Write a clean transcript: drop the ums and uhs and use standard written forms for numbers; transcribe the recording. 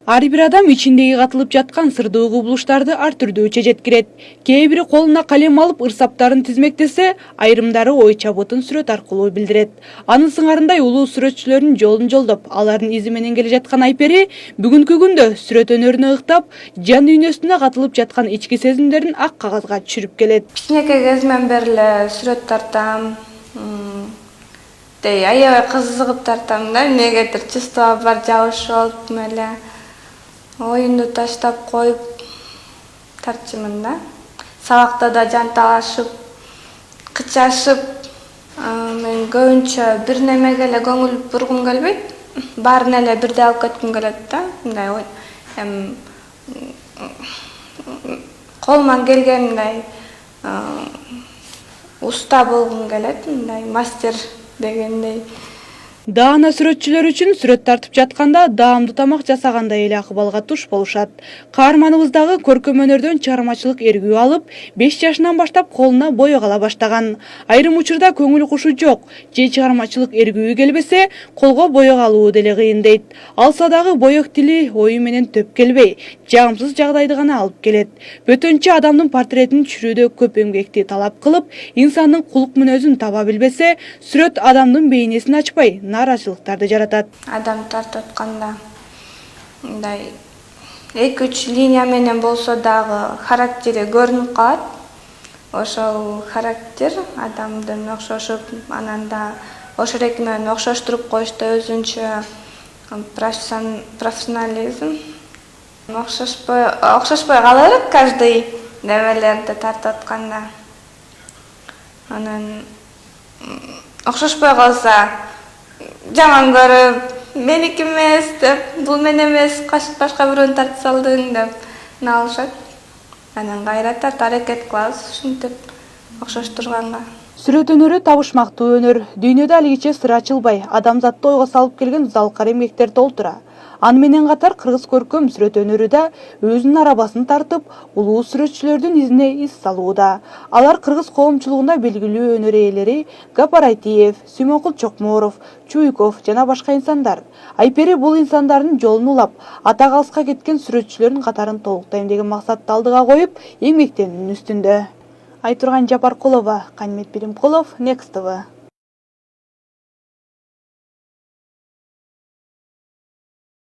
Ар бир адам ичиндеги катылып жаткан сырдуу кубулуштарды ар түрдүүчө жеткирет. Кээ бири колуна калем алып ырсаптарын тизмектесе, айрымдары ой чабытын сүрөт аркылуу билдирет. Анын сыңарындай улуу сүрөтчүлөрдүн жолун жолдоп, алардын изи менен келе жаткан Айпери бүгүнкү күндө сүрөт өнөрүнө ыктап, жан дүйнөсүнө катылып жаткан ички сезимдерин ак кагазга түшүрүп келет. Кичинекей кезимден бери эле сүрөт тартам. Аябай кызыгып тартам да, эмнегедир чувство бар жабыш болуп эле. Оюнду таштап коюп тартчумун да. Сабакта да жанталашып, кычашып, мен көбүнчө бир немеге эле көңүл бургум келбейт. Баарын эле бирдей алып кетким келет да. Мындай колуман келгендей уста болгум келет, мындай мастер дегендей. Даана сүрөтчүлөр үчүн сүрөт тартып жатканда даамдуу тамак жасагандай эле акыбалга туш болушат. Каарманыбыз дагы көркөм өнөрдөн чыгармачылык эргүү алып, 5 жашынан баштап колуна боек ала баштаган. Айрым учурда көңүл кушу жок, же чыгармачылык эргүү келбесе, колго боек алуу деле кыйын дейт. Алса дагы боек тили ою менен төп келбей, жагымсыз жагдайды гана алып келет. Бөтөнчө адамдын портретин түшүрүүдө көп эмгекти талап кылып, инсандын кулук мүнөзүн таба билбесе, сүрөт адамдын бейнесин ачпай, нааразычылыктарды жаратат. Адам тартып атканда мындай 2-3 линия менен болсо дагы характери көрүнүп калат. Ошол характер адамдын окшошуп, анан да ошол эки менен окшоштуруп коюшта өзүнчө профессионализм. Окшошпой кала берет каждый немелерди тартып атканда. Анан окшошпой калса жаман көрүп, меники эмес деп, бул мен эмес, башка бирөөнү тартып салдың деп налышат. Анан кайра тарт аракет кылабыз ушинтип окшоштурганга. Сүрөт өнөрү табышмактуу өнөр. Дүйнөдө алигиче сыр ачылбай, адамзатты ойго салып келген залкар эмгектер толтура. Аны менен катар кыргыз көркөм сүрөт өнөрү да өзүнүн арабасын тартып, улуу сүрөтчүлөрдүн изине из салууда. Алар кыргыз коомчулугунда белгилүү өнөр ээлери Гапарайтиев, Сүймөнкул Чокморов, Чуйков жана башка инсандар. Айпери бул инсандардын жолун улап, атак алыска кеткен сүрөтчүлөрдүн катарын толуктайм деген максатты алдыга коюп, эмгектенүүнүн үстүндө. Айтурган Жапаркулова, Канмет Билимкулов, Next TV.